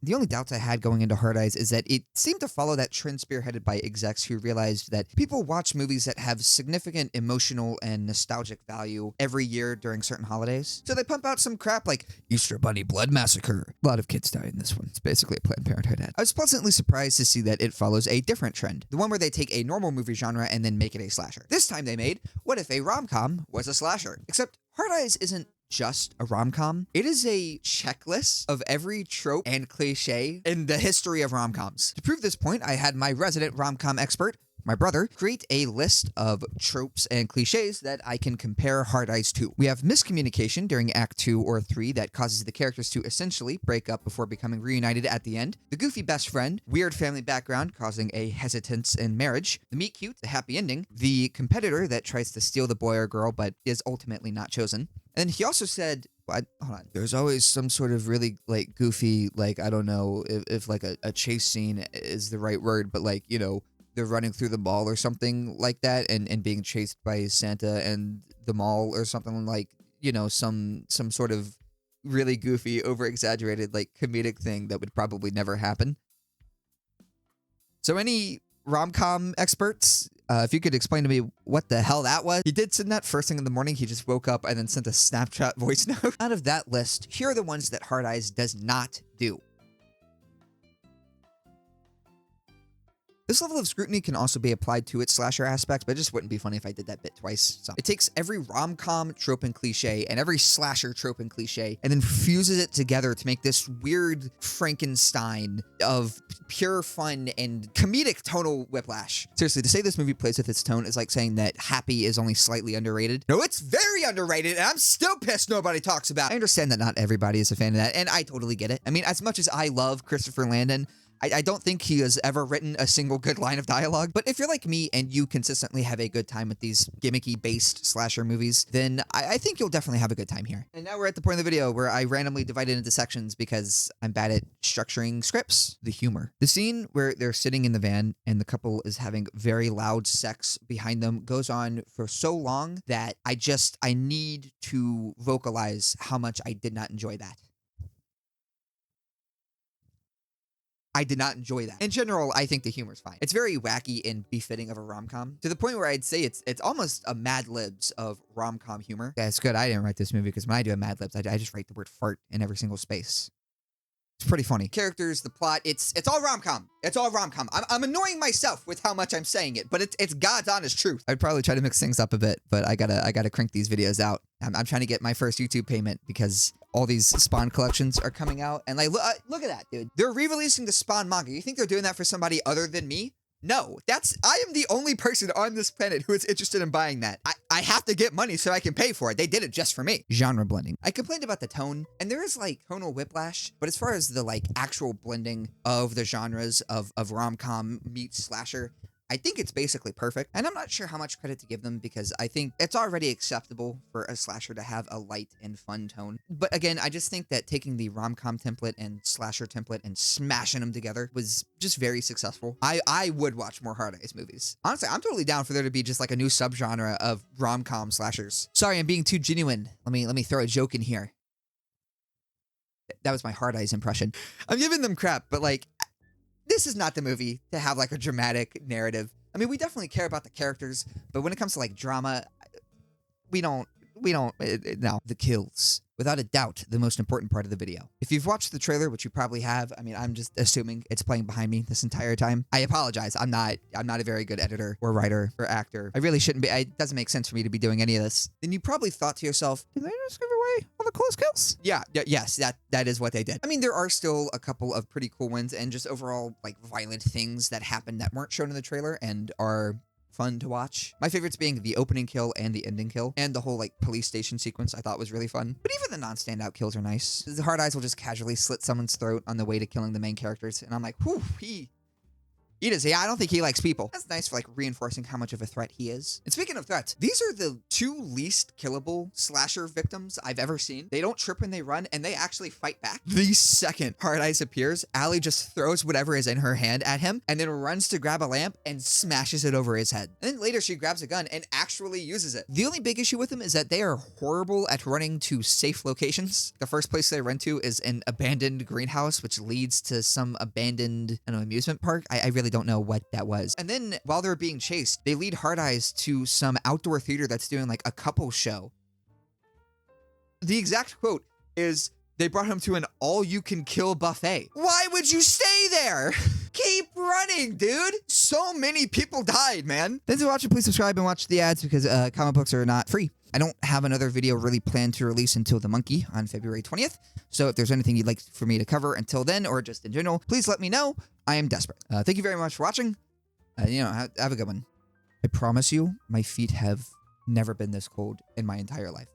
The only doubts I had going into Hard Eyes is that it seemed to follow that trend spearheaded by execs who realized that people watch movies that have significant emotional and nostalgic value every year during certain holidays. So they pump out some crap like Easter Bunny Blood Massacre. A lot of kids die in this one. It's basically a Planned Parenthood ad. I was pleasantly surprised to see that it follows a different trend. The one where they take a normal movie genre and then make it a slasher. This time they made What If a Rom-Com Was a Slasher? Except Hard Eyes isn't just a rom-com. It is a checklist of every trope and cliche in the history of rom-coms. To prove this point, I had my resident rom-com expert, my brother, create a list of tropes and cliches that I can compare Hard Eyes to. We have miscommunication during Act 2 or 3 that causes the characters to essentially break up before becoming reunited at the end. The goofy best friend, weird family background causing a hesitance in marriage. The meet cute, the happy ending. The competitor that tries to steal the boy or girl but is ultimately not chosen. And he also said, hold on. There's always some sort of really like goofy, like, I don't know if like a chase scene is the right word, but like, you know, they're running through the mall or something like that and being chased by Santa and the mall or something like, you know, some sort of really goofy, over exaggerated, like comedic thing that would probably never happen. So any rom-com experts, if you could explain to me what the hell that was. He did send that first thing in the morning. He just woke up and then sent a Snapchat voice note. Out of that list, here are the ones that Hard Eyes does not do. This level of scrutiny can also be applied to its slasher aspects, but it just wouldn't be funny if I did that bit twice. So it takes every rom-com trope and cliche and every slasher trope and cliche and then fuses it together to make this weird Frankenstein of pure fun and comedic tonal whiplash. Seriously, to say this movie plays with its tone is like saying that Happy is only slightly underrated. No, it's very underrated, and I'm still pissed nobody talks about it. I understand that not everybody is a fan of that, and I totally get it. I mean, as much as I love Christopher Landon, I don't think he has ever written a single good line of dialogue, but if you're like me and you consistently have a good time with these gimmicky-based slasher movies, then I think you'll definitely have a good time here. And now we're at the point of the video where I randomly divide it into sections because I'm bad at structuring scripts. The humor. The scene where they're sitting in the van and the couple is having very loud sex behind them goes on for so long that I need to vocalize how much I did not enjoy that. I did not enjoy that. In general, I think the humor's fine. It's very wacky and befitting of a rom-com, to the point where I'd say it's almost a Mad Libs of rom-com humor. That's good. I didn't write this movie because when I do a Mad Libs, I just write the word fart in every single space. It's pretty funny. Characters, the plot, it's all rom-com. It's all rom-com. I'm annoying myself with how much I'm saying it, but it's God's honest truth. I'd probably try to mix things up a bit, but I gotta crank these videos out. I'm trying to get my first YouTube payment because all these Spawn collections are coming out, and like look at that, dude. They're re-releasing the Spawn manga. You think they're doing that for somebody other than me? No, I am the only person on this planet who is interested in buying that. I have to get money so I can pay for it. They did it just for me. Genre blending. I complained about the tone, and there is like tonal whiplash, but as far as the like actual blending of the genres of rom-com meets slasher, I think it's basically perfect, and I'm not sure how much credit to give them because I think it's already acceptable for a slasher to have a light and fun tone. But again, I just think that taking the rom-com template and slasher template and smashing them together was just very successful. I would watch more Hard Eyes movies. Honestly, I'm totally down for there to be just like a new subgenre of rom-com slashers. Sorry, I'm being too genuine. Let me throw a joke in here. That was my Hard Eyes impression. I'm giving them crap, but like, this is not the movie to have like a dramatic narrative. I mean, we definitely care about the characters, but when it comes to like drama, we don't, no. The kills. Without a doubt, the most important part of the video. If you've watched the trailer, which you probably have, I mean, I'm just assuming it's playing behind me this entire time. I apologize. I'm not a very good editor or writer or actor. I really shouldn't be. It doesn't make sense for me to be doing any of this. Then you probably thought to yourself, did they just give away all the close kills? Yes, that is what they did. I mean, there are still a couple of pretty cool ones and just overall like violent things that happened that weren't shown in the trailer and are fun to watch. My favorites being the opening kill and the ending kill, and the whole like police station sequence I thought was really fun. But even the non-standout kills are nice. The Hard Eyes will just casually slit someone's throat on the way to killing the main characters, and I'm like, whew, He does. Yeah, I don't think he likes people. That's nice for like reinforcing how much of a threat he is. And speaking of threats, these are the 2 least killable slasher victims I've ever seen. They don't trip when they run, and they actually fight back. The second Hard Eyes appears, Allie just throws whatever is in her hand at him and then runs to grab a lamp and smashes it over his head. And then later she grabs a gun and actually uses it. The only big issue with them is that they are horrible at running to safe locations. The first place they run to is an abandoned greenhouse, which leads to some abandoned, I don't know, amusement park. I really don't know what that was. And then while they're being chased, they lead Hard Eyes to some outdoor theater that's doing like a couple show. The exact quote is, they brought him to an all-you-can-kill buffet. Why would you stay there? Keep running, dude. So many people died, man. Thanks for watching. Please subscribe and watch the ads because comic books are not free. I don't have another video really planned to release until The Monkey on February 20th. So if there's anything you'd like for me to cover until then, or just in general, please let me know. I am desperate. Thank you very much for watching. Have a good one. I promise you, my feet have never been this cold in my entire life.